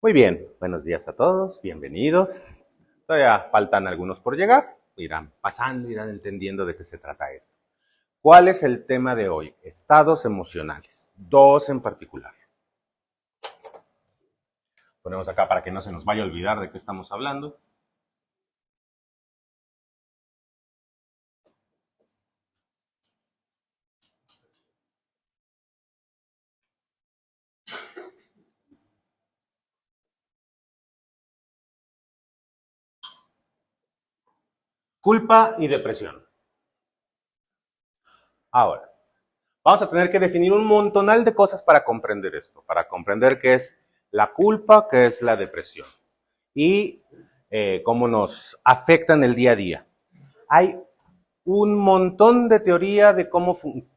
Muy bien, buenos días a todos, bienvenidos. Todavía faltan algunos por llegar, irán pasando, irán entendiendo de qué se trata esto. ¿Cuál es el tema de hoy? Estados emocionales, dos en particular. Ponemos acá para que no se nos vaya a olvidar de qué estamos hablando. Culpa y depresión. Ahora, vamos a tener que definir un montonal de cosas para comprender esto, para comprender qué es la culpa, qué es la depresión y cómo nos afecta en el día a día. Hay un montón de teoría de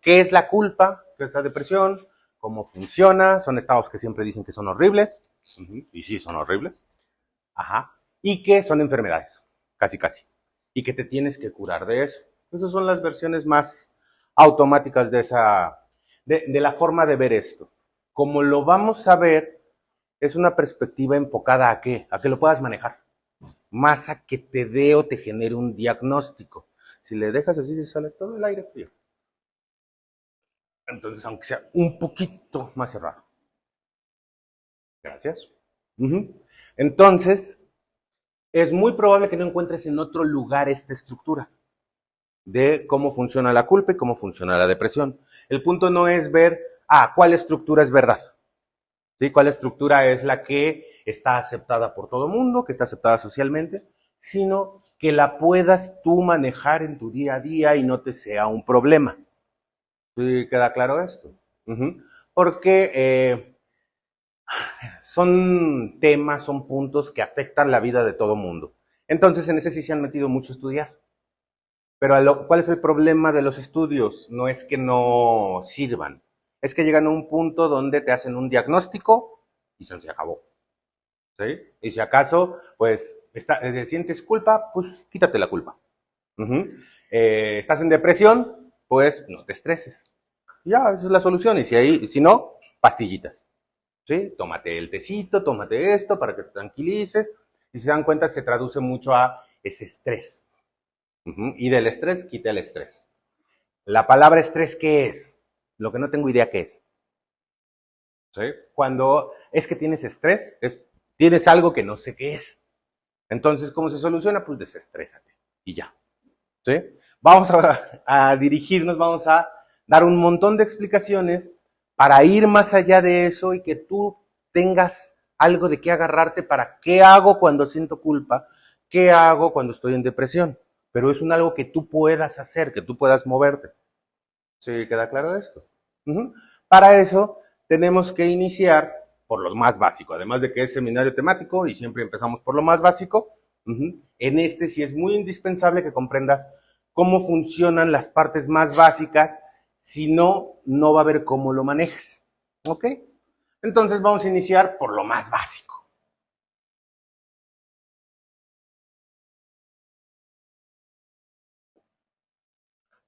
qué es la culpa, qué es la depresión, cómo funciona. Son estados que siempre dicen que son horribles, y sí son horribles, ajá, y que son enfermedades, casi casi, y que te tienes que curar de eso. Esas son las versiones más automáticas de la forma de ver esto. Como lo vamos a ver, es una perspectiva enfocada ¿a qué? A que lo puedas manejar, más a que te dé o te genere un diagnóstico. Si le dejas así, se sale todo el aire frío. Entonces, aunque sea un poquito más cerrado. Gracias. Entonces, es muy probable que no encuentres en otro lugar esta estructura de cómo funciona la culpa y cómo funciona la depresión. El punto no es ver, cuál estructura es verdad. ¿Sí? ¿Cuál estructura es la que está aceptada por todo el mundo, que está aceptada socialmente? Sino que la puedas tú manejar en tu día a día y no te sea un problema. ¿Sí queda claro esto? Porque son temas, son puntos que afectan la vida de todo mundo. Entonces en ese sí se han metido mucho a estudiar. Pero ¿cuál es el problema de los estudios? No es que no sirvan, es que llegan a un punto donde te hacen un diagnóstico y se acabó. ¿Sí? Y si acaso, pues, sientes culpa, pues quítate la culpa. ¿Estás en depresión? Pues no te estreses. Ya, esa es la solución. Y si no, pastillitas. ¿Sí? Tómate el tecito, tómate esto para que te tranquilices. Y si se dan cuenta, se traduce mucho a ese estrés. Y del estrés, quita el estrés. La palabra estrés, ¿qué es? Lo que no tengo idea qué es. ¿Sí? Cuando es que tienes estrés, tienes algo que no sé qué es. Entonces, ¿cómo se soluciona? Pues desestrésate y ya. ¿Sí? Vamos a dirigirnos, vamos a dar un montón de explicaciones para ir más allá de eso y que tú tengas algo de qué agarrarte para qué hago cuando siento culpa, qué hago cuando estoy en depresión. Pero es algo que tú puedas hacer, que tú puedas moverte. ¿Sí queda claro esto? Para eso tenemos que iniciar por lo más básico, además de que es seminario temático y siempre empezamos por lo más básico. En este sí es muy indispensable que comprendas cómo funcionan las partes más básicas, si no, no va a haber cómo lo manejes. ¿Ok? Entonces vamos a iniciar por lo más básico.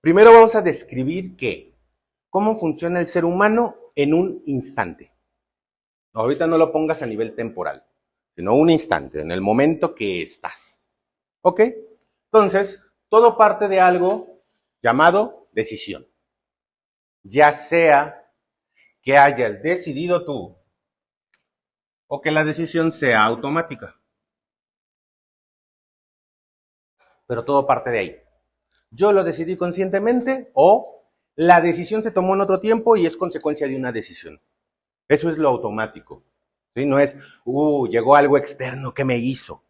Primero vamos a describir cómo funciona el ser humano en un instante. Ahorita no lo pongas a nivel temporal, sino un instante, en el momento que estás. ¿Ok? Entonces, todo parte de algo llamado decisión. Ya sea que hayas decidido tú o que la decisión sea automática. Pero todo parte de ahí. Yo lo decidí conscientemente o la decisión se tomó en otro tiempo y es consecuencia de una decisión. Eso es lo automático. ¿Sí? No es, llegó algo externo que me hizo.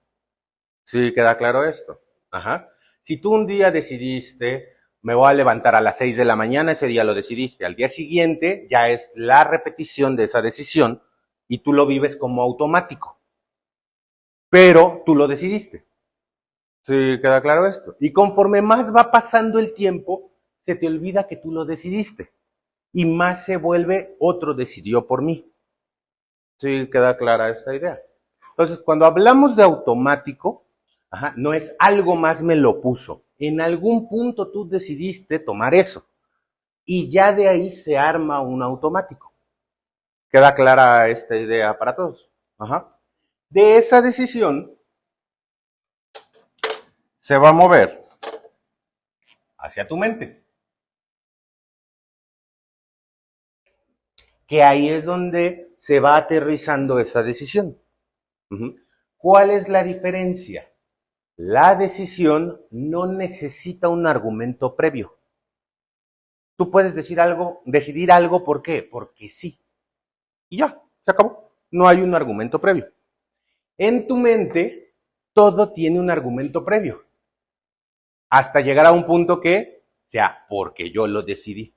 ¿Sí queda claro esto? Ajá. Si tú un día decidiste, me voy a levantar a las 6 de la mañana, ese día lo decidiste. Al día siguiente ya es la repetición de esa decisión y tú lo vives como automático. Pero tú lo decidiste. ¿Sí queda claro esto? Y conforme más va pasando el tiempo, se te olvida que tú lo decidiste. Y más se vuelve otro decidió por mí. ¿Sí queda clara esta idea? Entonces, cuando hablamos de automático, no es algo más me lo puso. En algún punto tú decidiste tomar eso. Y ya de ahí se arma un automático. ¿Queda clara esta idea para todos? Ajá. De esa decisión se va a mover hacia tu mente. Que ahí es donde se va aterrizando esa decisión. ¿Cuál es la diferencia? La decisión no necesita un argumento previo. Tú puedes decidir algo, ¿por qué? Porque sí. Y ya, se acabó. No hay un argumento previo. En tu mente, todo tiene un argumento previo. Hasta llegar a un punto que sea porque yo lo decidí.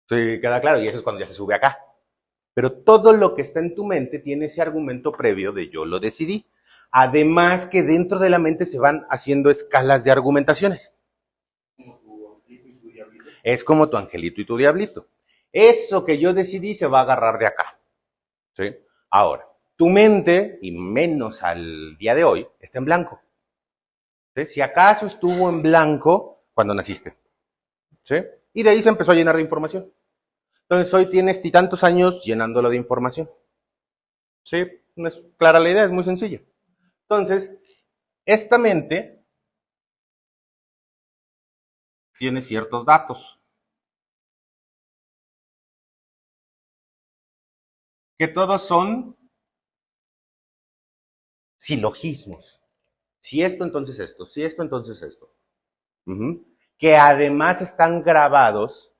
Sí, queda claro, y eso es cuando ya se sube acá. Pero todo lo que está en tu mente tiene ese argumento previo de yo lo decidí. Además que dentro de la mente se van haciendo escalas de argumentaciones. Es como tu angelito y tu diablito. Eso que yo decidí se va a agarrar de acá. ¿Sí? Ahora, tu mente, y menos al día de hoy, está en blanco. ¿Sí? Si acaso estuvo en blanco cuando naciste. ¿Sí? Y de ahí se empezó a llenar de información. Entonces hoy tienes tantos años llenándolo de información. ¿Sí? No es clara la idea, es muy sencilla. Entonces, esta mente tiene ciertos datos que todos son silogismos. Si esto, entonces esto. Si esto, entonces esto. Que además están grabados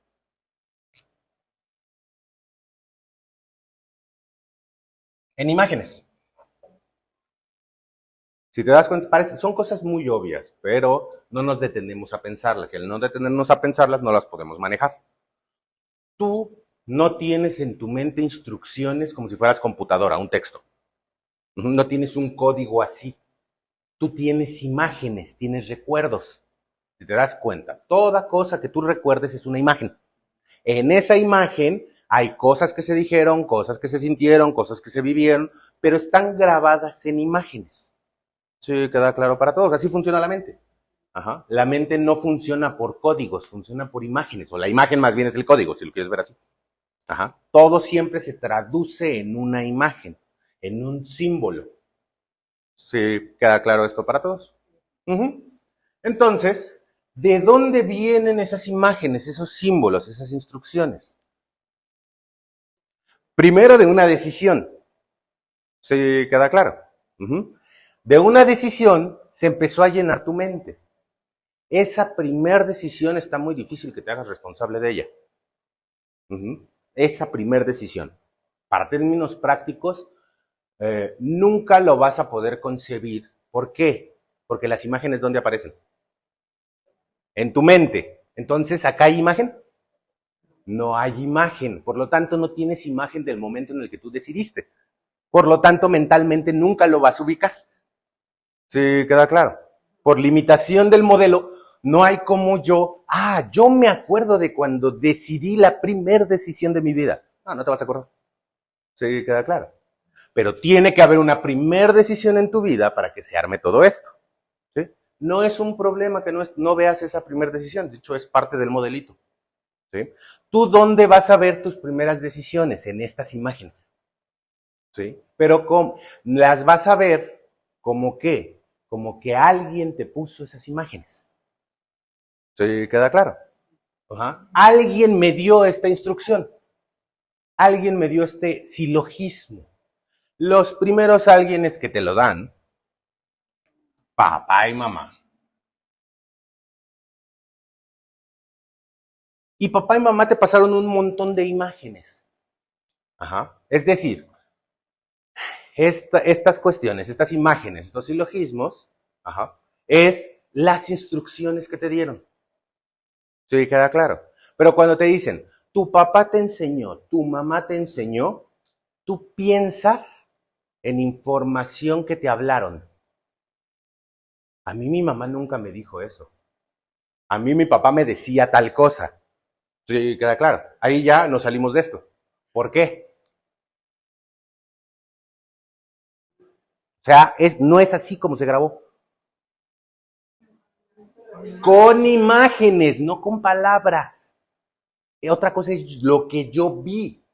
en imágenes. Si te das cuenta, son cosas muy obvias, pero no nos detenemos a pensarlas. Y al no detenernos a pensarlas, no las podemos manejar. Tú no tienes en tu mente instrucciones como si fueras computadora, un texto. No tienes un código así. Tú tienes imágenes, tienes recuerdos. Si te das cuenta, toda cosa que tú recuerdes es una imagen. En esa imagen hay cosas que se dijeron, cosas que se sintieron, cosas que se vivieron, pero están grabadas en imágenes. Sí, queda claro para todos. Así funciona la mente. Ajá. La mente no funciona por códigos, funciona por imágenes. O la imagen más bien es el código, si lo quieres ver así. Ajá. Todo siempre se traduce en una imagen, en un símbolo. Sí, queda claro esto para todos. Entonces, ¿de dónde vienen esas imágenes, esos símbolos, esas instrucciones? Primero de una decisión. ¿Sí queda claro? De una decisión se empezó a llenar tu mente. Esa primer decisión está muy difícil que te hagas responsable de ella. Esa primer decisión. Para términos prácticos, nunca lo vas a poder concebir. ¿Por qué? Porque las imágenes, ¿dónde aparecen? En tu mente. Entonces, ¿acá hay imagen? No hay imagen. Por lo tanto, no tienes imagen del momento en el que tú decidiste. Por lo tanto, mentalmente nunca lo vas a ubicar. ¿Sí queda claro? Por limitación del modelo, no hay como yo me acuerdo de cuando decidí la primera decisión de mi vida. No te vas a acordar. ¿Sí queda claro? Pero tiene que haber una primera decisión en tu vida para que se arme todo esto. ¿Sí? No es un problema que no veas esa primera decisión, de hecho es parte del modelito. ¿Sí? ¿Tú dónde vas a ver tus primeras decisiones? En estas imágenes. ¿Sí? Pero las vas a ver como que alguien te puso esas imágenes. ¿Sí queda claro? Alguien me dio esta instrucción. Alguien me dio este silogismo. Los primeros alguienes que te lo dan, papá y mamá. Y papá y mamá te pasaron un montón de imágenes. Es decir, estas cuestiones, estas imágenes, estos silogismos, es las instrucciones que te dieron. ¿Sí queda claro? Pero cuando te dicen, tu papá te enseñó, tu mamá te enseñó, tú piensas en información que te hablaron. A mí mi mamá nunca me dijo eso. A mí mi papá me decía tal cosa. Sí, queda claro. Ahí ya nos salimos de esto. ¿Por qué? O sea, no es así como se grabó. Con imágenes, no con palabras. Otra cosa es lo que yo vi.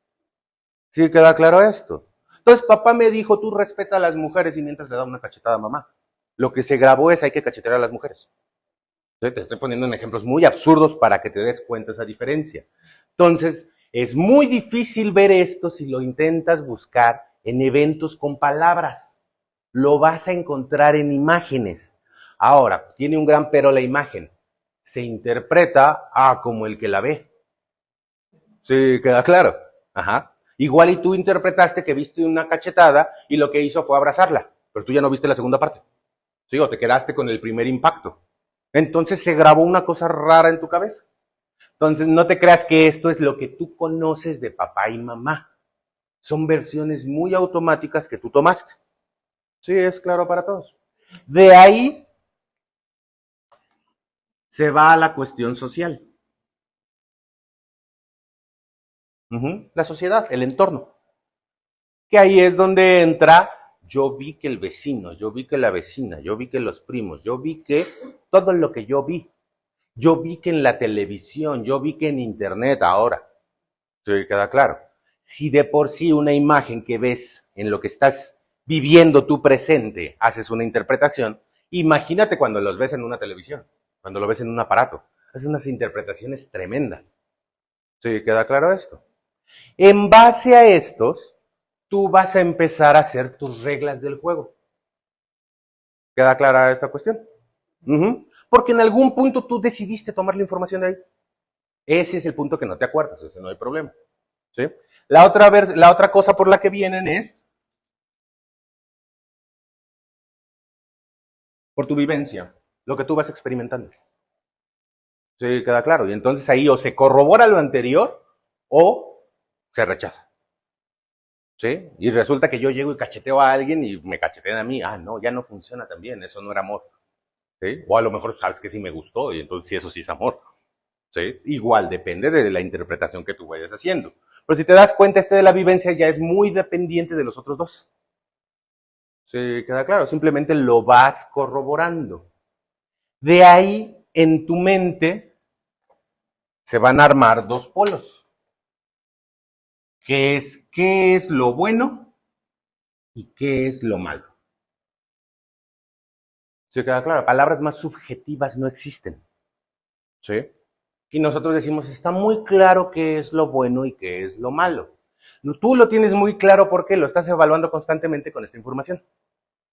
¿Sí queda claro esto? Entonces papá me dijo, tú respeta a las mujeres y mientras le da una cachetada a mamá. Lo que se grabó es hay que cachetear a las mujeres. Entonces, te estoy poniendo en ejemplos muy absurdos para que te des cuenta esa diferencia. Entonces, es muy difícil ver esto si lo intentas buscar en eventos con palabras. Lo vas a encontrar en imágenes. Ahora, tiene un gran pero la imagen. Se interpreta como el que la ve. Sí, queda claro. Ajá. Igual y tú interpretaste que viste una cachetada y lo que hizo fue abrazarla, pero tú ya no viste la segunda parte. Sí, o te quedaste con el primer impacto. Entonces se grabó una cosa rara en tu cabeza. Entonces no te creas que esto es lo que tú conoces de papá y mamá. Son versiones muy automáticas que tú tomaste. Sí, es claro para todos. De ahí se va a la cuestión social. La sociedad, el entorno. Que ahí es donde entra, yo vi que el vecino, yo vi que la vecina, yo vi que los primos, yo vi que todo lo que yo vi que en la televisión, yo vi que en internet ahora, sí, queda claro. Si de por sí una imagen que ves en lo que estás viviendo tú presente, haces una interpretación, imagínate cuando los ves en una televisión, cuando lo ves en un aparato, haces unas interpretaciones tremendas. Sí, queda claro esto. En base a estos, tú vas a empezar a hacer tus reglas del juego. ¿Queda clara esta cuestión? Porque en algún punto tú decidiste tomar la información de ahí. Ese es el punto que no te acuerdas, ese no hay problema. ¿Sí? La otra cosa por la que vienen es por tu vivencia, lo que tú vas experimentando. ¿Sí? Queda claro. Y entonces ahí o se corrobora lo anterior o se rechaza. ¿Sí? Y resulta que yo llego y cacheteo a alguien y me cachetean a mí. No, ya no funciona tan bien, eso no era amor. ¿Sí? O a lo mejor sabes que sí me gustó y entonces sí, eso sí es amor. ¿Sí? Igual, depende de la interpretación que tú vayas haciendo. Pero si te das cuenta, de la vivencia ya es muy dependiente de los otros dos. ¿Sí? Queda claro, simplemente lo vas corroborando. De ahí, en tu mente, se van a armar dos polos. ¿Qué es lo bueno y qué es lo malo? ¿Sí queda claro? Palabras más subjetivas no existen. ¿Sí? Y nosotros decimos, está muy claro qué es lo bueno y qué es lo malo. Tú lo tienes muy claro porque lo estás evaluando constantemente con esta información.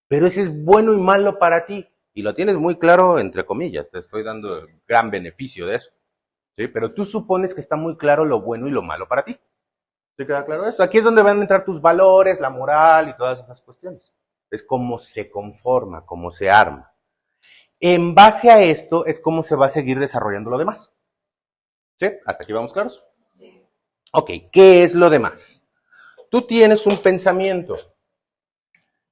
Pero ese es bueno y malo para ti. Y lo tienes muy claro, entre comillas, te estoy dando el gran beneficio de eso. ¿Sí? Pero tú supones que está muy claro lo bueno y lo malo para ti. ¿Te queda claro esto? Aquí es donde van a entrar tus valores, la moral y todas esas cuestiones. Es cómo se conforma, cómo se arma. En base a esto es cómo se va a seguir desarrollando lo demás. ¿Sí? ¿Hasta aquí vamos claros? Ok, ¿qué es lo demás? Tú tienes un pensamiento.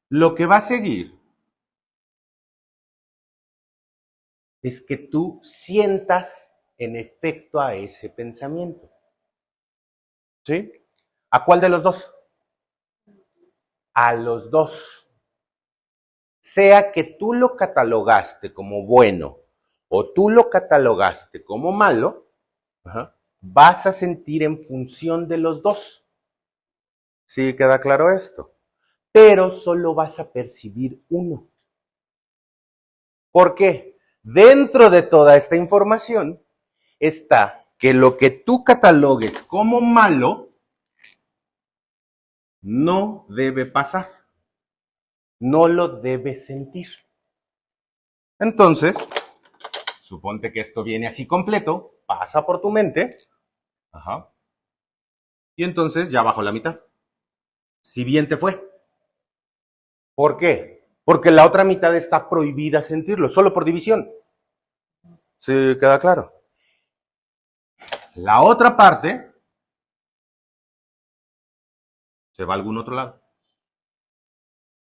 Lo que va a seguir es que tú sientas en efecto a ese pensamiento. ¿Sí? ¿A cuál de los dos? A los dos. Sea que tú lo catalogaste como bueno o tú lo catalogaste como malo, vas a sentir en función de los dos. ¿Sí queda claro esto? Pero solo vas a percibir uno. ¿Por qué? Dentro de toda esta información está que lo que tú catalogues como malo no debe pasar, no lo debes sentir. Entonces, suponte que esto viene así completo, pasa por tu mente, y entonces ya bajó la mitad. Si bien te fue. ¿Por qué? Porque la otra mitad está prohibida sentirlo, solo por división. ¿Sí queda claro? La otra parte se va a algún otro lado.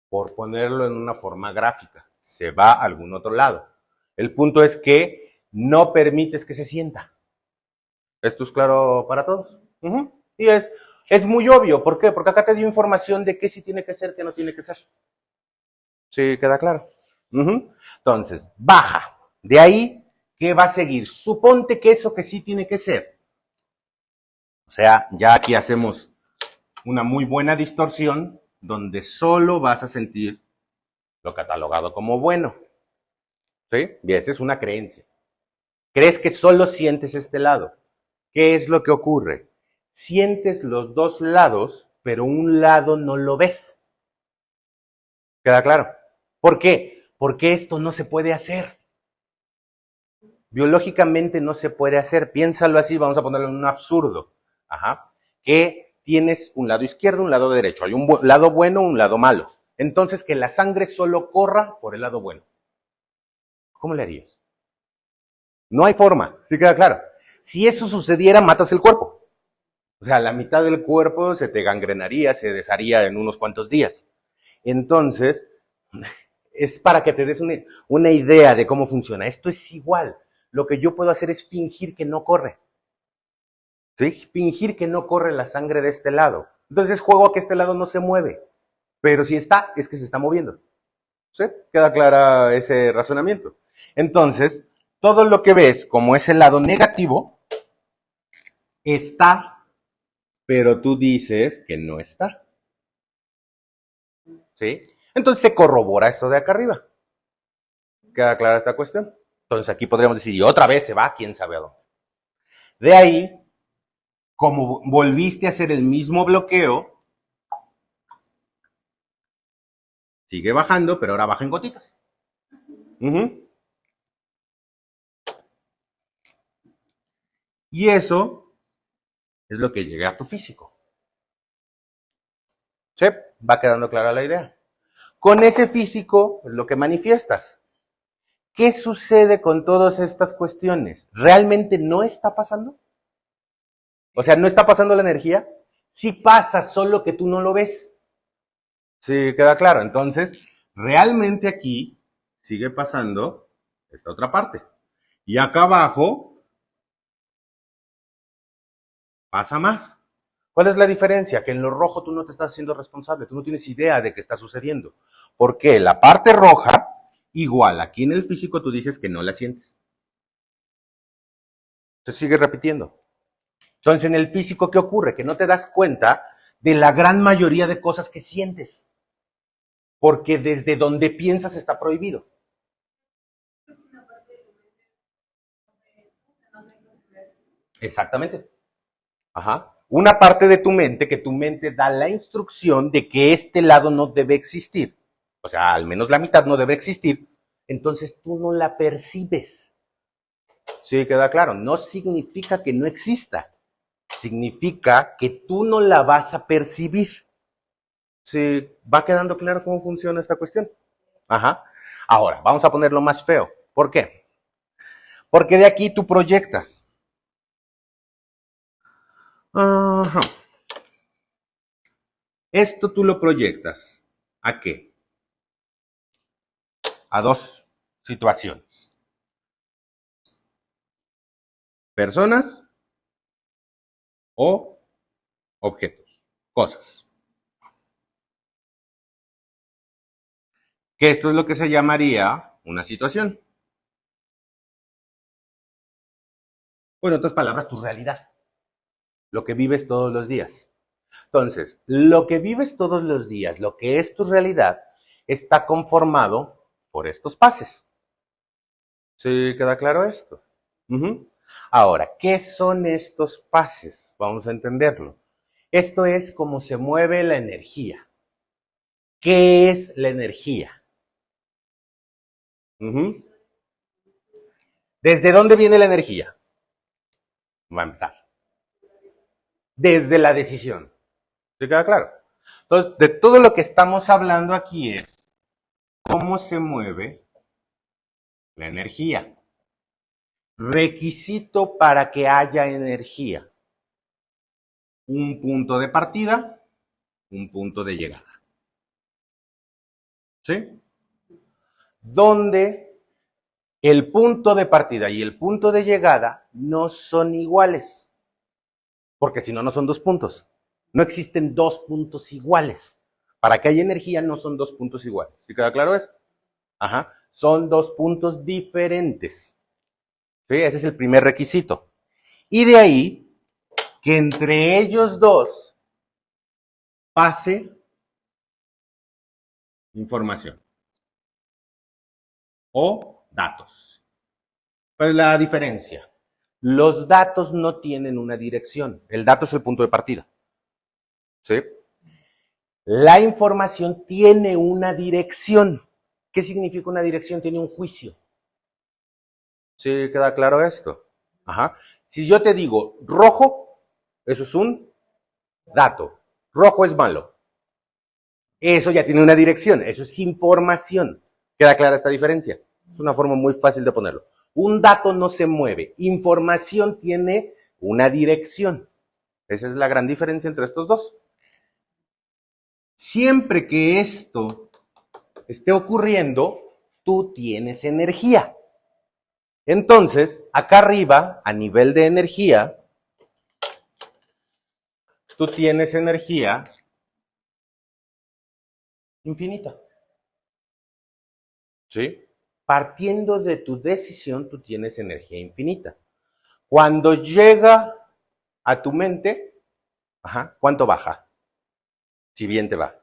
Por ponerlo en una forma gráfica, se va a algún otro lado. El punto es que no permites que se sienta. ¿Esto es claro para todos? Y es muy obvio. ¿Por qué? Porque acá te dio información de qué sí tiene que ser, qué no tiene que ser. ¿Sí queda claro? Entonces, baja. De ahí, ¿qué va a seguir? Suponte que eso que sí tiene que ser. O sea, ya aquí hacemos una muy buena distorsión donde solo vas a sentir lo catalogado como bueno. ¿Sí? Y esa es una creencia. Crees que solo sientes este lado. ¿Qué es lo que ocurre? Sientes los dos lados, pero un lado no lo ves. ¿Queda claro? ¿Por qué? Porque esto no se puede hacer. Biológicamente no se puede hacer. Piénsalo así, vamos a ponerlo en un absurdo. Ajá. Que tienes un lado izquierdo, un lado derecho. Hay un lado bueno, un lado malo. Entonces, que la sangre solo corra por el lado bueno. ¿Cómo le harías? No hay forma, ¿sí queda claro? Si eso sucediera, matas el cuerpo. O sea, la mitad del cuerpo se te gangrenaría, se desharía en unos cuantos días. Entonces, es para que te des una idea de cómo funciona. Esto es igual. Lo que yo puedo hacer es fingir que no corre. ¿Sí? Fingir que no corre la sangre de este lado. Entonces juego a que este lado no se mueve. Pero si está, es que se está moviendo. ¿Sí? ¿Queda clara ese razonamiento? Entonces, todo lo que ves como ese lado negativo está, pero tú dices que no está. ¿Sí? Entonces se corrobora esto de acá arriba. ¿Queda clara esta cuestión? Entonces aquí podríamos decir, y otra vez se va, quién sabe a dónde. De ahí, como volviste a hacer el mismo bloqueo, sigue bajando, pero ahora baja en gotitas. Y eso es lo que llega a tu físico. ¿Sí? Va quedando clara la idea. Con ese físico es lo que manifiestas. ¿Qué sucede con todas estas cuestiones? ¿Realmente no está pasando? O sea, ¿no está pasando la energía? Sí pasa, solo que tú no lo ves. Sí, queda claro. Entonces, realmente aquí sigue pasando esta otra parte. Y acá abajo pasa más. ¿Cuál es la diferencia? Que en lo rojo tú no te estás haciendo responsable, tú no tienes idea de qué está sucediendo. Porque la parte roja, igual, aquí en el físico tú dices que no la sientes. Se sigue repitiendo. Entonces, en el físico, ¿qué ocurre? Que no te das cuenta de la gran mayoría de cosas que sientes. Porque desde donde piensas está prohibido. Exactamente. Ajá. Una parte de tu mente, que tu mente da la instrucción de que este lado no debe existir. O sea, al menos la mitad no debe existir. Entonces tú no la percibes. Sí, queda claro. No significa que no exista. Significa que tú no la vas a percibir. Sí, va quedando claro cómo funciona esta cuestión. Ajá. Ahora, vamos a ponerlo más feo. ¿Por qué? Porque de aquí tú proyectas. Ajá. Esto tú lo proyectas. ¿A qué? A dos situaciones. Personas o objetos, cosas. Que esto es lo que se llamaría una situación. O en otras palabras, tu realidad. Lo que vives todos los días. Entonces, lo que vives todos los días, lo que es tu realidad, está conformado por estos pases. ¿Sí queda claro esto? Ahora, ¿qué son estos pases? Vamos a entenderlo. Esto es cómo se mueve la energía. ¿Qué es la energía? ¿Desde dónde viene la energía? Va a empezar. Desde la decisión. ¿Sí queda claro? Entonces, de todo lo que estamos hablando aquí es cómo se mueve la energía. Requisito para que haya energía. Un punto de partida, un punto de llegada. ¿Sí? Donde el punto de partida y el punto de llegada no son iguales. Porque si no, no son dos puntos. No existen dos puntos iguales. Para que haya energía no son dos puntos iguales. ¿Sí queda claro eso? Ajá. Son dos puntos diferentes. ¿Sí? Ese es el primer requisito. Y de ahí que entre ellos dos pase Información. O datos. ¿Cuál es la diferencia? Los datos no tienen una dirección. El dato es el punto de partida. ¿Sí? La información tiene una dirección. ¿Qué significa una dirección? Tiene un juicio. ¿Sí queda claro esto? Ajá. Si yo te digo rojo, eso es un dato. Rojo es malo. Eso ya tiene una dirección. Eso es información. ¿Queda clara esta diferencia? Es una forma muy fácil de ponerlo. Un dato no se mueve. Información tiene una dirección. Esa es la gran diferencia entre estos dos. Siempre que esto esté ocurriendo, tú tienes energía. Entonces, acá arriba, a nivel de energía, tú tienes energía infinita. ¿Sí? Partiendo de tu decisión, tú tienes energía infinita. Cuando llega a tu mente, ¿cuánto baja? Si bien te va.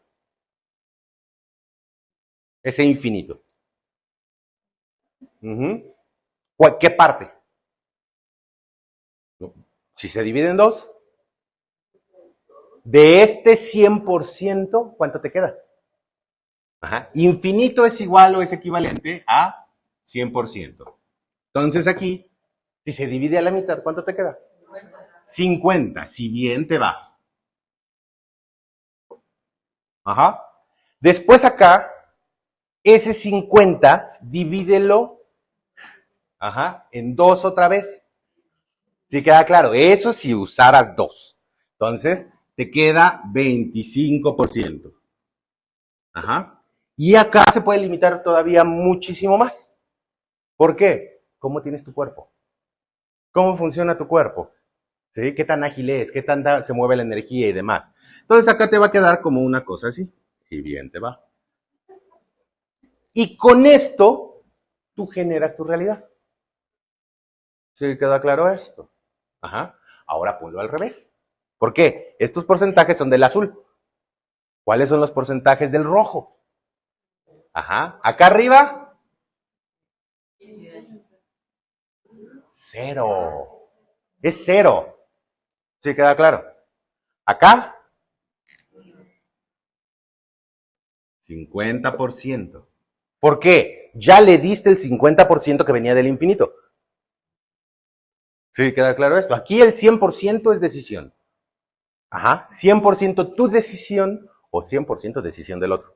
Ese infinito. ¿Qué parte? Si se divide en dos, de este 100%, ¿cuánto te queda? Infinito es igual o es equivalente a 100%. Entonces aquí, si se divide a la mitad, ¿cuánto te queda? 50, si bien te va. Después acá, ese 50, divídelo en dos otra vez. ¿Sí queda claro? Eso si usaras dos. Entonces, te queda 25%. Y acá se puede limitar todavía muchísimo más. ¿Por qué? ¿Cómo tienes tu cuerpo? ¿Cómo funciona tu cuerpo? ¿Sí? ¿Qué tan ágil es? ¿Qué tan se mueve la energía y demás? Entonces acá te va a quedar como una cosa así. Si bien te va. Y con esto, tú generas tu realidad. ¿Sí queda claro esto? Ahora ponlo al revés. ¿Por qué? Estos porcentajes son del azul. ¿Cuáles son los porcentajes del rojo? Acá arriba, 0. Es 0. ¿Sí queda claro? Acá, 50%. ¿Por qué? Ya le diste el 50% que venía del infinito. ¿Sí queda claro esto? Aquí el 100% es decisión. 100% tu decisión o 100% decisión del otro.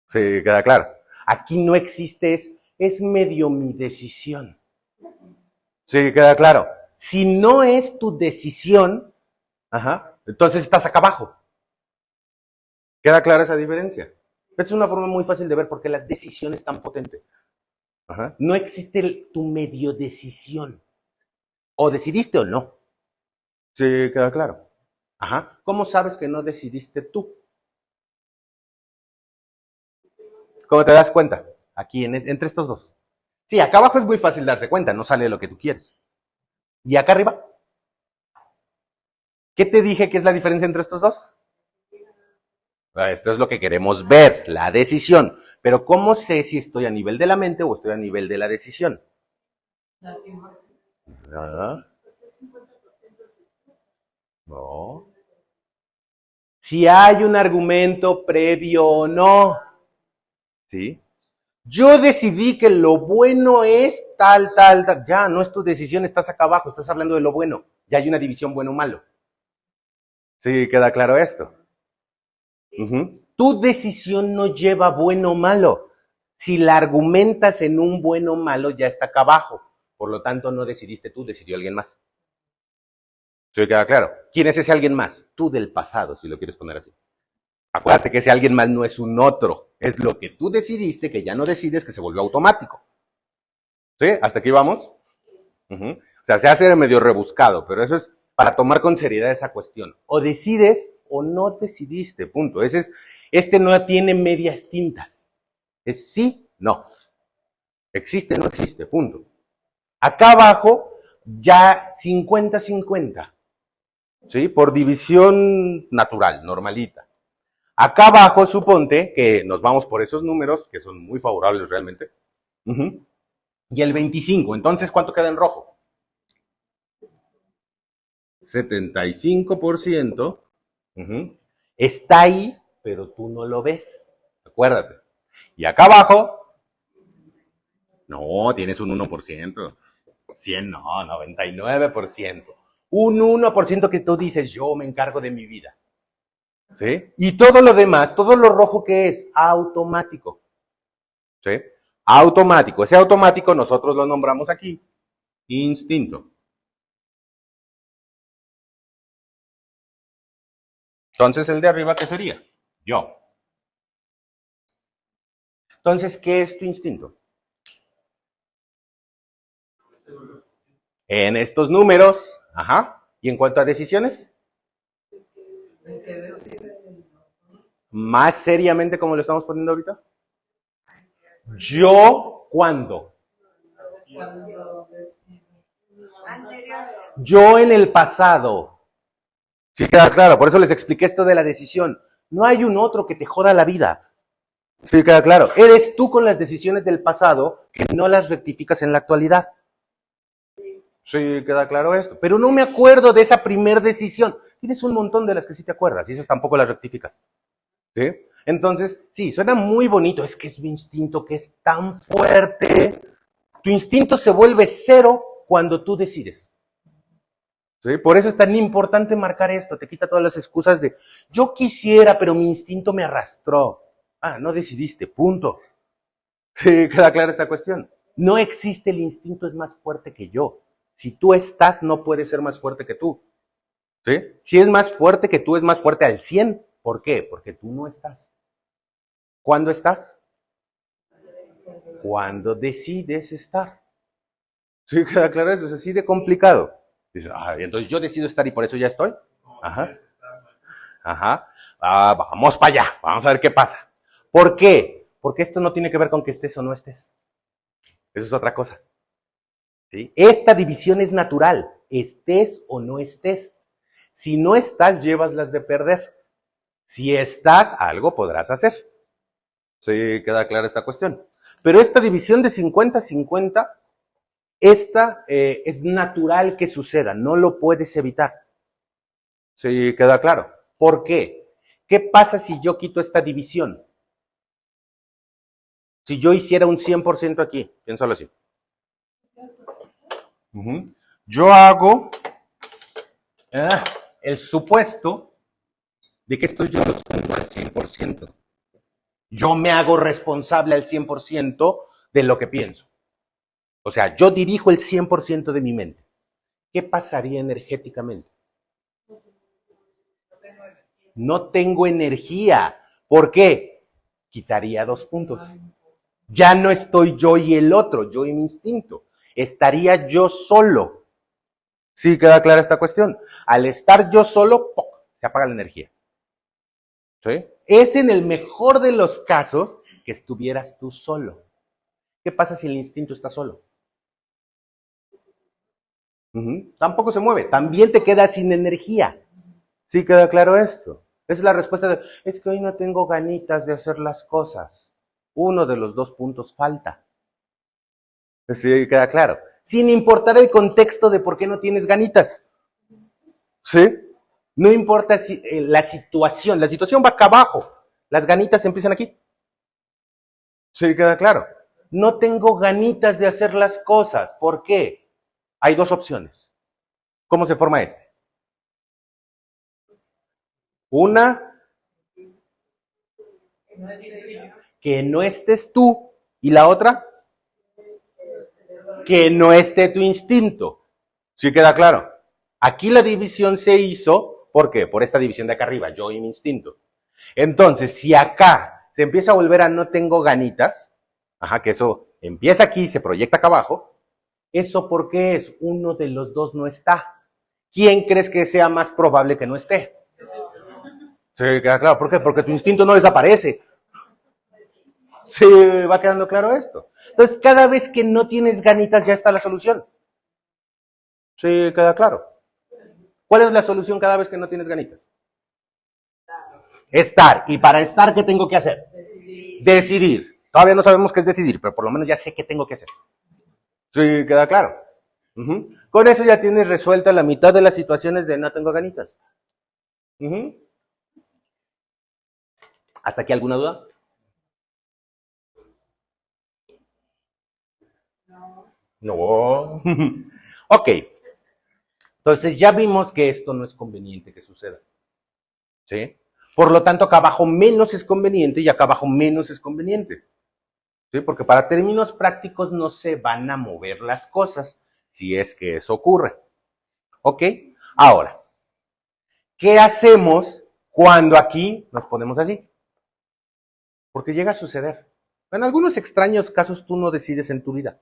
¿Sí queda claro? Aquí no existe, es medio mi decisión. ¿Sí queda claro? Si no es tu decisión, entonces estás acá abajo. ¿Queda clara esa diferencia? Es una forma muy fácil de ver por qué la decisión es tan potente. No existe tu medio decisión. O decidiste o no. ¿Sí queda claro? ¿Cómo sabes que no decidiste tú? ¿Cómo te das cuenta? Aquí, entre estos dos. Sí, acá abajo es muy fácil darse cuenta, no sale lo que tú quieres. ¿Y acá arriba? ¿Qué te dije que es la diferencia entre estos dos? Esto es lo que queremos ver, la decisión. Pero ¿cómo sé si estoy a nivel de la mente o estoy a nivel de la decisión? No. Si hay un argumento previo o no. ¿Sí? Yo decidí que lo bueno es tal. Ya, no es tu decisión, estás acá abajo, estás hablando de lo bueno. Ya hay una división bueno-malo. ¿Sí queda claro esto? Tu decisión no lleva bueno o malo. Si la argumentas en un bueno o malo, ya está acá abajo. Por lo tanto, no decidiste tú, decidió alguien más. ¿Sí queda claro? ¿Quién es ese alguien más? Tú del pasado, si lo quieres poner así. Acuérdate que ese alguien más no es un otro. Es lo que tú decidiste, que ya no decides, que se volvió automático. ¿Sí? ¿Hasta aquí vamos? O sea, se hace medio rebuscado, pero eso es para tomar con seriedad esa cuestión. O decides o no decidiste, punto. Este no tiene medias tintas. Es sí, no. Existe, no existe, punto. Acá abajo, ya 50-50. ¿Sí? Por división natural, normalita. Acá abajo, suponte que nos vamos por esos números, que son muy favorables realmente. Y el 25, entonces, ¿cuánto queda en rojo? 75%. Está ahí, pero tú no lo ves. Acuérdate. Y acá abajo, no, tienes un 1%. 100, no, 99%. Un 1% que tú dices, yo me encargo de mi vida. ¿Sí? Y todo lo demás, todo lo rojo que es, automático. ¿Sí? Automático. Ese automático nosotros lo nombramos aquí instinto. Entonces, el de arriba, ¿qué sería? Yo. Entonces, ¿qué es tu instinto? En estos números, ajá. ¿Y en cuanto a decisiones? Más seriamente, como lo estamos poniendo ahorita. Yo, ¿cuándo? Yo en el pasado. Sí, queda claro. Por eso les expliqué esto de la decisión. No hay un otro que te joda la vida. Sí, queda claro. Eres tú con las decisiones del pasado que no las rectificas en la actualidad. Sí, queda claro esto. Pero no me acuerdo de esa primer decisión. Tienes un montón de las que sí te acuerdas y esas tampoco las rectificas. ¿Sí? Entonces, sí, suena muy bonito. Es que es mi instinto que es tan fuerte. Tu instinto se vuelve cero cuando tú decides. ¿Sí? Por eso es tan importante marcar esto. Te quita todas las excusas de yo quisiera, pero mi instinto me arrastró. Ah, no decidiste, punto. Sí, queda clara esta cuestión. No existe el instinto es más fuerte que yo. Si tú estás, no puede ser más fuerte que tú. ¿Sí? Si es más fuerte que tú, es más fuerte al 100. ¿Por qué? Porque tú no estás. ¿Cuándo estás? Cuando decides estar. ¿Sí queda claro eso? Es así de complicado. Dices, entonces yo decido estar y por eso ya estoy. Ajá. Ajá. Vamos para allá. Vamos a ver qué pasa. ¿Por qué? Porque esto no tiene que ver con que estés o no estés. Eso es otra cosa. ¿Sí? Esta división es natural. Estés o no estés. Si no estás, llevas las de perder. Si estás, algo podrás hacer. Sí, queda clara esta cuestión. Pero esta división de 50-50, esta es natural que suceda, no lo puedes evitar. Sí, queda claro. ¿Por qué? ¿Qué pasa si yo quito esta división? Si yo hiciera un 100% aquí, piénsalo así. Yo hago el supuesto de que estoy yo buscando al 100%. Yo me hago responsable al 100% de lo que pienso. O sea, yo dirijo el 100% de mi mente. ¿Qué pasaría energéticamente? No tengo energía. ¿Por qué? Quitaría 2 puntos. Ya no estoy yo y el otro, yo y mi instinto. Estaría yo solo. Sí, queda clara esta cuestión. Al estar yo solo, ¡poc!, se apaga la energía. ¿Sí? Es en el mejor de los casos que estuvieras tú solo. ¿Qué pasa si el instinto está solo? Tampoco se mueve. También te quedas sin energía. ¿Sí queda claro esto? Es la respuesta de, es que hoy no tengo ganitas de hacer las cosas. Uno de los 2 puntos falta. Sí, queda claro. Sin importar el contexto de por qué no tienes ganitas. ¿Sí? No importa si, la situación va acá abajo. Las ganitas empiezan aquí. Sí, queda claro. No tengo ganitas de hacer las cosas. ¿Por qué? Hay 2 opciones. ¿Cómo se forma este? Una, que no estés tú. Y la otra, que no esté tu instinto. ¿Sí queda claro? Aquí la división se hizo, ¿por qué? Por esta división de acá arriba, yo y mi instinto. Entonces, si acá se empieza a volver a no tengo ganitas, que eso empieza aquí y se proyecta acá abajo, ¿eso por qué es? Uno de los 2 no está. ¿Quién crees que sea más probable que no esté? Sí, queda claro. ¿Por qué? Porque tu instinto no desaparece. Sí, va quedando claro esto. Entonces, cada vez que no tienes ganitas, ya está la solución. Sí, queda claro. ¿Cuál es la solución cada vez que no tienes ganitas? Estar. Y para estar, ¿qué tengo que hacer? Decidir. Todavía no sabemos qué es decidir, pero por lo menos ya sé qué tengo que hacer. Sí, queda claro. Con eso ya tienes resuelta la mitad de las situaciones de no tengo ganitas. ¿Hasta aquí alguna duda? No. Ok. Entonces ya vimos que esto no es conveniente que suceda. ¿Sí? Por lo tanto, acá abajo menos es conveniente y acá abajo menos es conveniente. ¿Sí? Porque para términos prácticos no se van a mover las cosas si es que eso ocurre. ¿Ok? Ahora, ¿qué hacemos cuando aquí nos ponemos así? Porque llega a suceder. En algunos extraños casos tú no decides en tu vida.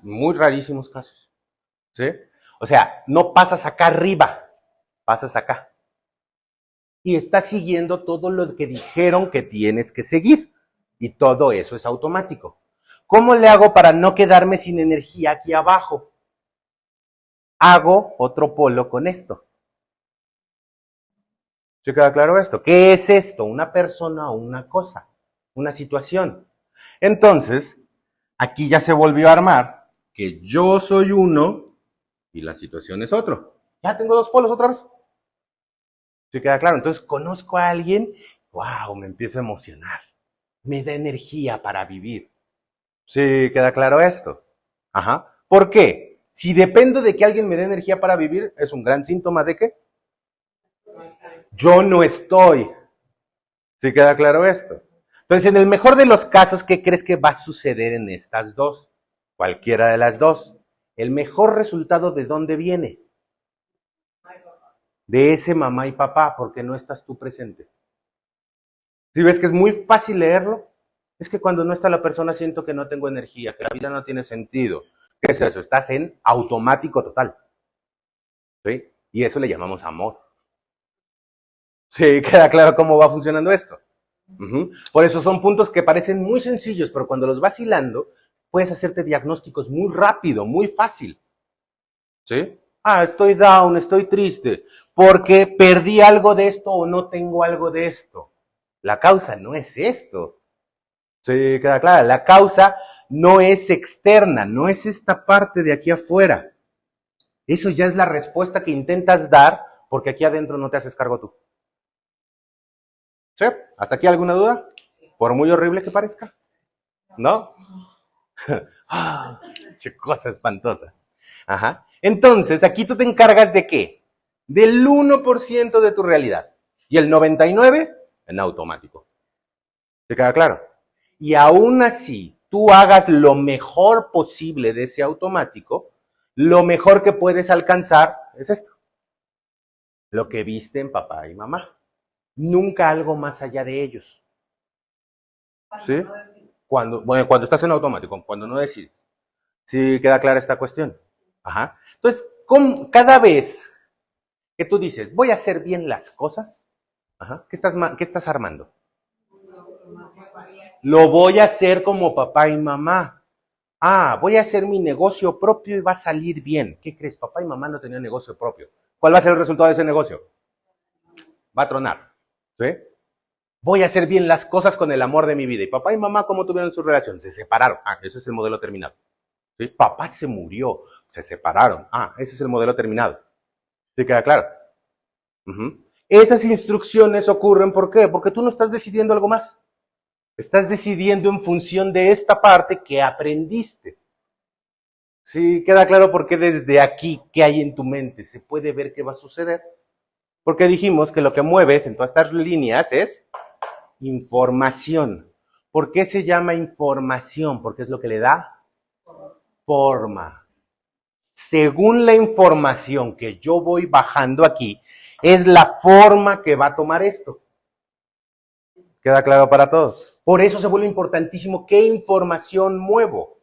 Muy rarísimos casos. ¿Sí? O sea, no pasas acá arriba, pasas acá. Y estás siguiendo todo lo que dijeron que tienes que seguir. Y todo eso es automático. ¿Cómo le hago para no quedarme sin energía aquí abajo? Hago otro polo con esto. ¿Se queda claro esto? ¿Qué es esto? ¿Una persona o una cosa? Una situación. Entonces, aquí ya se volvió a armar que yo soy uno y la situación es otro. Ya tengo dos polos otra vez. ¿Se queda claro? Entonces, conozco a alguien, wow, me empiezo a emocionar. Me da energía para vivir. ¿Sí queda claro esto? Ajá. ¿Por qué? Si dependo de que alguien me dé energía para vivir, es un gran síntoma de que yo no estoy. ¿Sí queda claro esto? Entonces, en el mejor de los casos, ¿qué crees que va a suceder en estas dos? Cualquiera de las dos. El mejor resultado, ¿de dónde viene? De ese mamá y papá, porque no estás tú presente. Si ves que es muy fácil leerlo, es que cuando no está la persona siento que no tengo energía, que la vida no tiene sentido. ¿Qué es eso? Estás en automático total. ¿Sí? Y eso le llamamos amor. ¿Sí? ¿Queda claro cómo va funcionando esto? Por eso son puntos que parecen muy sencillos, pero cuando los vas hilando, puedes hacerte diagnósticos muy rápido, muy fácil. ¿Sí? Ah, estoy down, estoy triste, porque perdí algo de esto o no tengo algo de esto. La causa no es esto. ¿Sí? Queda claro. La causa no es externa, no es esta parte de aquí afuera. Eso ya es la respuesta que intentas dar, porque aquí adentro no te haces cargo tú. ¿Sí? ¿Hasta aquí alguna duda? Por muy horrible que parezca. ¿No? Ah, qué cosa espantosa. Ajá. Entonces, aquí tú te encargas de qué? Del 1% de tu realidad. Y el 99% en automático. ¿Te queda claro? Y aún así, tú hagas lo mejor posible de ese automático, lo mejor que puedes alcanzar es esto. Lo que viste en papá y mamá. Nunca algo más allá de ellos. ¿Sí? Cuando estás en automático, cuando no decides. ¿Sí queda clara esta cuestión? Ajá. Entonces, cada vez que tú dices, voy a hacer bien las cosas, ajá, ¿qué estás armando? Lo voy a hacer como papá y mamá. Ah, voy a hacer mi negocio propio y va a salir bien. ¿Qué crees? Papá y mamá no tenían negocio propio. ¿Cuál va a ser el resultado de ese negocio? Va a tronar. ¿Sí? Voy a hacer bien las cosas con el amor de mi vida. ¿Y papá y mamá cómo tuvieron su relación? Se separaron. Ah, ese es el modelo terminado. ¿Sí? Papá se murió. Se separaron. Ah, ese es el modelo terminado. ¿Sí queda claro? Esas instrucciones ocurren, ¿por qué? Porque tú no estás decidiendo algo más. Estás decidiendo en función de esta parte que aprendiste. ¿Sí queda claro por qué desde aquí, qué hay en tu mente? Se puede ver qué va a suceder. Porque dijimos que lo que mueves en todas estas líneas es información. ¿Por qué se llama información? Porque es lo que le da forma. Según la información que yo voy bajando aquí, es la forma que va a tomar esto. ¿Queda claro para todos? Por eso se vuelve importantísimo qué información muevo.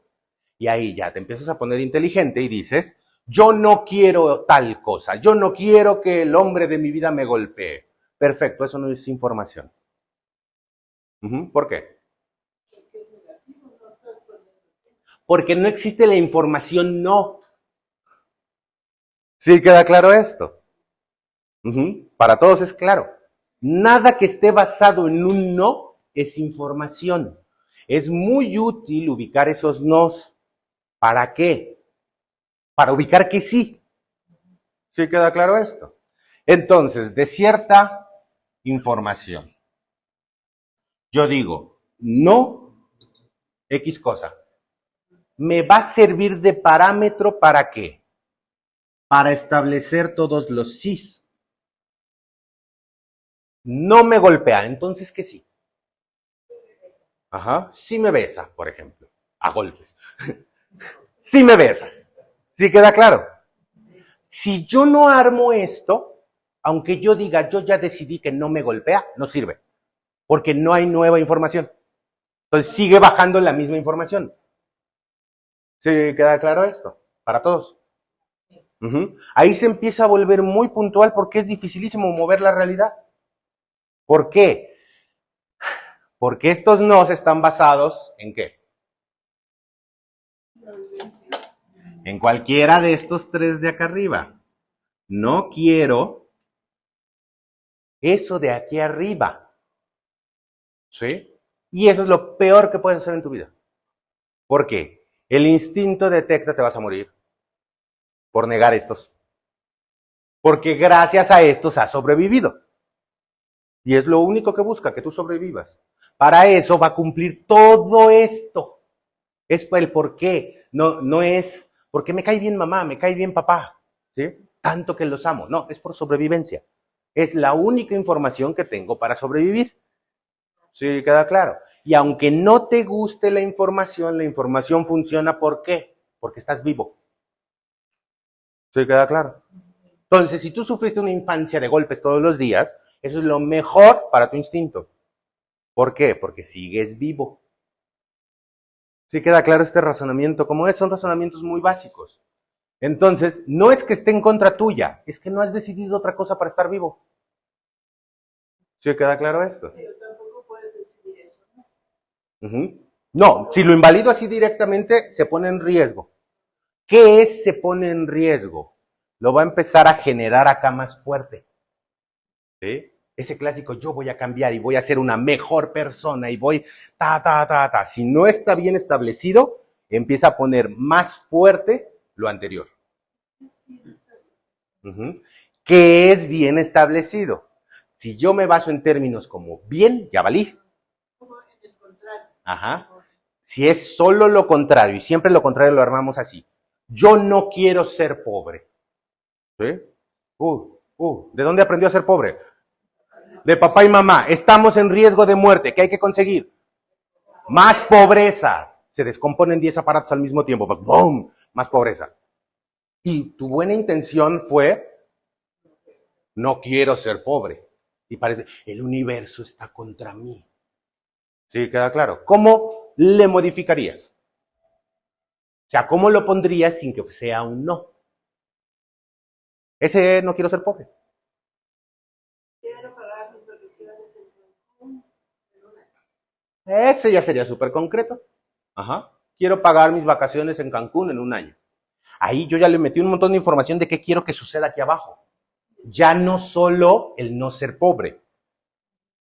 Y ahí ya te empiezas a poner inteligente y dices, yo no quiero tal cosa, yo no quiero que el hombre de mi vida me golpee. Perfecto, eso no es información. ¿Por qué? Porque no existe la información no. ¿Sí queda claro esto? Para todos es claro. Nada que esté basado en un no es información. Es muy útil ubicar esos nos. ¿Para qué? Para ubicar que sí. ¿Sí queda claro esto? Entonces, de cierta información, yo digo, no, X cosa. ¿Me va a servir de parámetro para qué? Para establecer todos los sís. No me golpea, entonces que sí. Ajá, sí me besa, por ejemplo, a golpes. Sí me besa. ¿Sí queda claro? Si yo no armo esto, aunque yo diga, yo ya decidí que no me golpea, no sirve, porque no hay nueva información. Entonces sigue bajando la misma información. ¿Sí queda claro esto? Para todos. Ahí se empieza a volver muy puntual porque es dificilísimo mover la realidad. ¿Por qué? Porque estos nos están basados en ¿qué? En cualquiera de estos tres de acá arriba. No quiero eso de aquí arriba. ¿Sí? Y eso es lo peor que puedes hacer en tu vida. ¿Por qué? El instinto detecta te vas a morir por negar estos. Porque gracias a estos has sobrevivido. Y es lo único que busca, que tú sobrevivas. Para eso va a cumplir todo esto. Es el por qué. No es porque me cae bien mamá, me cae bien papá. ¿Sí? Tanto que los amo. No, es por sobrevivencia. Es la única información que tengo para sobrevivir. ¿Sí queda claro? Y aunque no te guste la información funciona ¿por qué? Porque estás vivo. ¿Sí queda claro? Entonces, si tú sufriste una infancia de golpes todos los días, eso es lo mejor para tu instinto. ¿Por qué? Porque sigues vivo. ¿Sí queda claro este razonamiento? Como es, son razonamientos muy básicos. Entonces, no es que esté en contra tuya, es que no has decidido otra cosa para estar vivo. ¿Sí queda claro esto? Pero tampoco puedes decidir eso, ¿no? No, si lo invalido así directamente, se pone en riesgo. ¿Qué es se pone en riesgo? Lo va a empezar a generar acá más fuerte. ¿Sí? Ese clásico, yo voy a cambiar y voy a ser una mejor persona y voy, Si no está bien establecido, empieza a poner más fuerte lo anterior. ¿Qué es bien establecido? Si yo me baso en términos como bien, ya valí. Como en el contrario. Ajá. Si es solo lo contrario, y siempre lo contrario lo armamos así. Yo no quiero ser pobre. ¿Sí? ¿De dónde aprendió a ser pobre? De papá y mamá. Estamos en riesgo de muerte. ¿Qué hay que conseguir? Más pobreza. Se descomponen 10 aparatos al mismo tiempo. ¡Bum! Más pobreza. Y tu buena intención fue, no quiero ser pobre. Y parece, el universo está contra mí. ¿Sí queda claro? ¿Cómo le modificarías? O sea, ¿cómo lo pondrías sin que sea un no? Ese no quiero ser pobre. Quiero pagar mis vacaciones en Cancún en un año. Ese ya sería súper concreto. Ajá. Quiero pagar mis vacaciones en Cancún en un año. Ahí yo ya le metí un montón de información de qué quiero que suceda aquí abajo. Ya no solo el no ser pobre.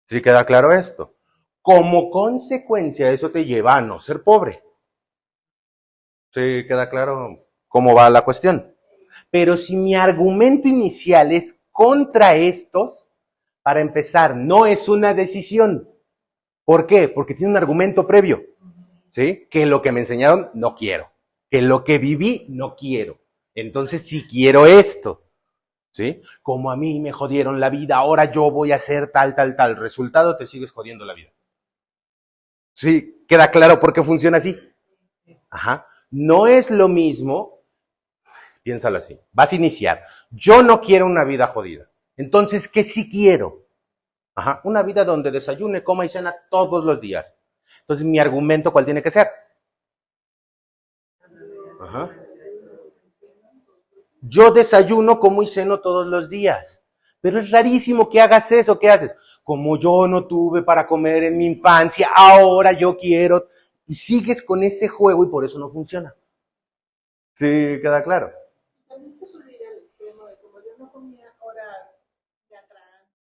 ¿Sí queda claro esto? Como consecuencia, eso te lleva a no ser pobre. ¿Sí queda claro cómo va la cuestión? Pero si mi argumento inicial es contra estos, para empezar, no es una decisión. ¿Por qué? Porque tiene un argumento previo. ¿Sí? Que lo que me enseñaron no quiero. Que lo que viví no quiero. Entonces sí quiero esto. ¿Sí? Como a mí me jodieron la vida, ahora yo voy a hacer tal. Resultado, te sigues jodiendo la vida. ¿Sí? ¿Queda claro por qué funciona así? Ajá. No es lo mismo, piénsalo así, vas a iniciar. Yo no quiero una vida jodida. Entonces, ¿qué sí quiero? Ajá. Una vida donde desayune, coma y cena todos los días. Entonces, mi argumento, ¿cuál tiene que ser? Ajá. Yo desayuno, como y ceno todos los días. Pero es rarísimo que hagas eso. ¿Qué haces? Como yo no tuve para comer en mi infancia, ahora yo quiero. Y sigues con ese juego y por eso no funciona. ¿Sí queda claro? También se